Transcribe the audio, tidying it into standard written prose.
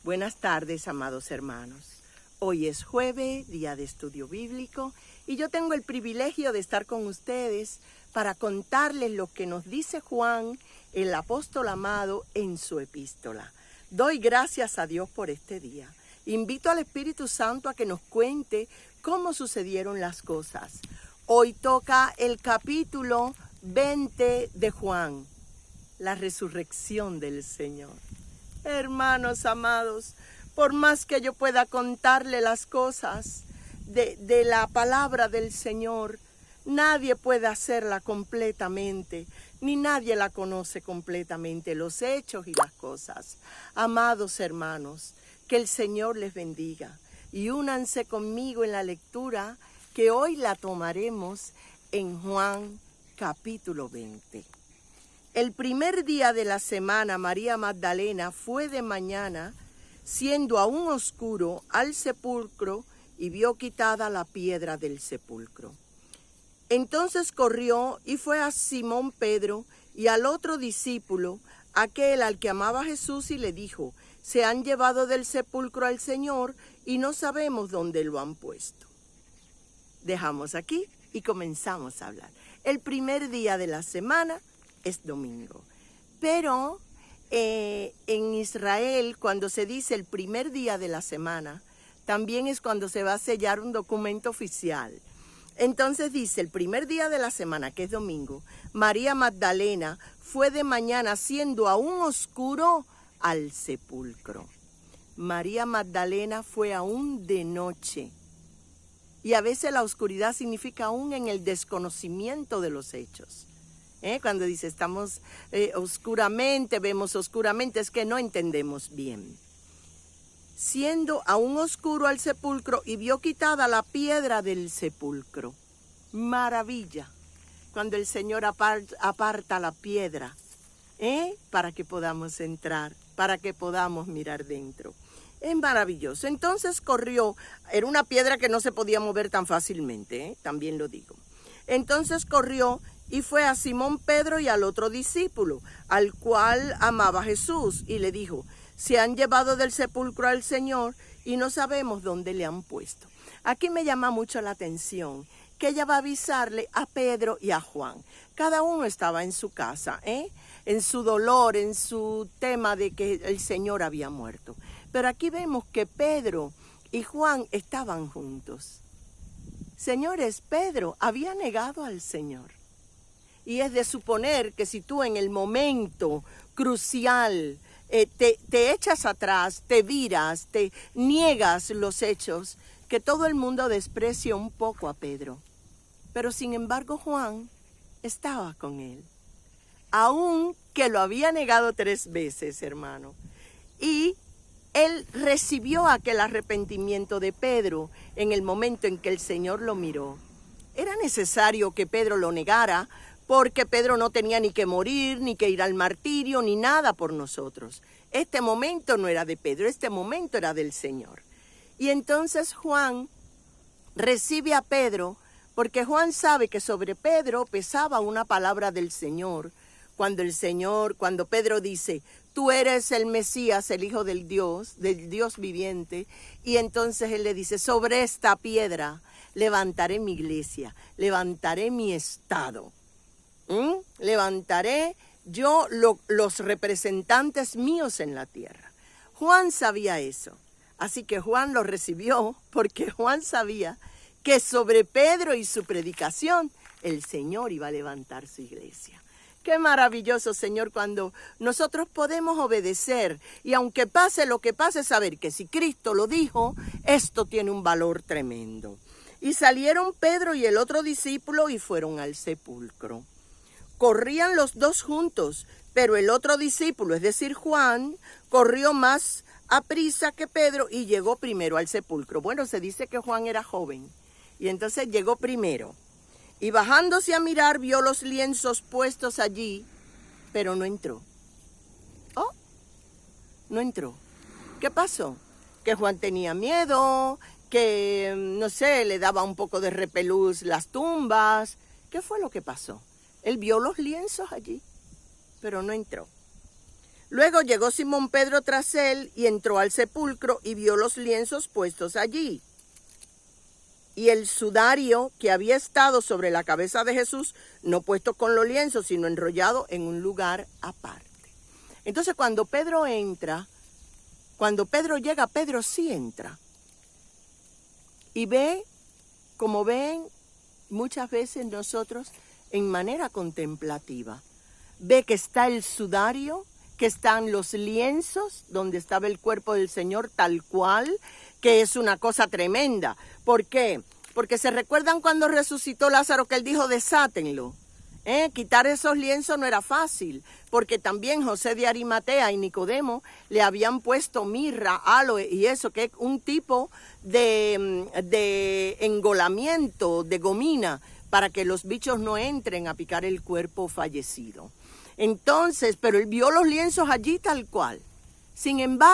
Buenas tardes, amados hermanos. Hoy es jueves, día de estudio bíblico, y yo tengo el privilegio de estar con ustedes para contarles lo que nos dice Juan, el apóstol amado, en su epístola. Doy gracias a Dios por este día. Invito al Espíritu Santo a que nos cuente cómo sucedieron las cosas. Hoy toca el capítulo 20 de Juan, la resurrección del Señor. Hermanos amados, por más que yo pueda contarle las cosas de la palabra del Señor, nadie puede hacerla completamente, ni nadie la conoce completamente, los hechos y las cosas. Amados hermanos, que el Señor les bendiga y únanse conmigo en la lectura que hoy la tomaremos en Juan capítulo 20. El primer día de la semana, María Magdalena fue de mañana, siendo aún oscuro, al sepulcro y vio quitada la piedra del sepulcro. Entonces corrió y fue a Simón Pedro y al otro discípulo, aquel al que amaba Jesús, y le dijo: se han llevado del sepulcro al Señor y no sabemos dónde lo han puesto. Dejamos aquí y comenzamos a hablar. El primer día de la semana es domingo, pero en Israel, cuando se dice el primer día de la semana, también es cuando se va a sellar un documento oficial. Entonces dice, el primer día de la semana, que es domingo, María Magdalena fue de mañana, siendo aún oscuro, al sepulcro. María Magdalena fue aún de noche. Y a veces la oscuridad significa aún en el desconocimiento de los hechos. Cuando dice estamos oscuramente, vemos oscuramente, es que no entendemos bien. Siendo aún oscuro al sepulcro y vio quitada la piedra del sepulcro. Maravilla, cuando el Señor aparta la piedra, para que podamos entrar, para que podamos mirar dentro. Es maravilloso. Entonces corrió, era una piedra que no se podía mover tan fácilmente, también lo digo. Entonces corrió y fue a Simón Pedro y al otro discípulo, al cual amaba Jesús, y le dijo: se han llevado del sepulcro al Señor y no sabemos dónde le han puesto. Aquí me llama mucho la atención que ella va a avisarle a Pedro y a Juan. Cada uno estaba en su casa, en su dolor, en su tema de que el Señor había muerto. Pero aquí vemos que Pedro y Juan estaban juntos. Señores, Pedro había negado al Señor. Y es de suponer que si tú en el momento crucial te echas atrás, te viras, te niegas los hechos, que todo el mundo desprecia un poco a Pedro. Pero sin embargo Juan estaba con él, aun que lo había negado 3 veces, hermano. Y él recibió aquel arrepentimiento de Pedro en el momento en que el Señor lo miró. Era necesario que Pedro lo negara, porque Pedro no tenía ni que morir, ni que ir al martirio, ni nada por nosotros. Este momento no era de Pedro, este momento era del Señor. Y entonces Juan recibe a Pedro, porque Juan sabe que sobre Pedro pesaba una palabra del Señor. Cuando Pedro dice: tú eres el Mesías, el Hijo del Dios viviente. Y entonces él le dice: sobre esta piedra levantaré mi iglesia, levantaré mi estado. Levantaré yo los representantes míos en la tierra. Juan sabía eso, así que Juan lo recibió, porque Juan sabía que sobre Pedro y su predicación el Señor iba a levantar su iglesia. Qué maravilloso, Señor, cuando nosotros podemos obedecer, y aunque pase lo que pase, saber que si Cristo lo dijo, esto tiene un valor tremendo. Y salieron Pedro y el otro discípulo y fueron al sepulcro. Corrían los dos juntos, pero el otro discípulo, es decir, Juan, corrió más aprisa que Pedro y llegó primero al sepulcro. Bueno, se dice que Juan era joven y entonces llegó primero. Y bajándose a mirar, vio los lienzos puestos allí, pero no entró. No entró. ¿Qué pasó? Que Juan tenía miedo, que, no sé, le daba un poco de repelús las tumbas. ¿Qué fue lo que pasó? Él vio los lienzos allí, pero no entró. Luego llegó Simón Pedro tras él y entró al sepulcro y vio los lienzos puestos allí. Y el sudario que había estado sobre la cabeza de Jesús, no puesto con los lienzos, sino enrollado en un lugar aparte. Entonces cuando Pedro llega, Pedro sí entra. Y ve, como ven muchas veces nosotros, en manera contemplativa. Ve que está el sudario, que están los lienzos, donde estaba el cuerpo del Señor tal cual, que es una cosa tremenda. ¿Por qué? Porque se recuerdan cuando resucitó Lázaro que él dijo, desátenlo. Quitar esos lienzos no era fácil, porque también José de Arimatea y Nicodemo le habían puesto mirra, aloe y eso, que es un tipo de engolamiento, de gomina, para que los bichos no entren a picar el cuerpo fallecido. Entonces, pero él vio los lienzos allí tal cual. Sin embargo,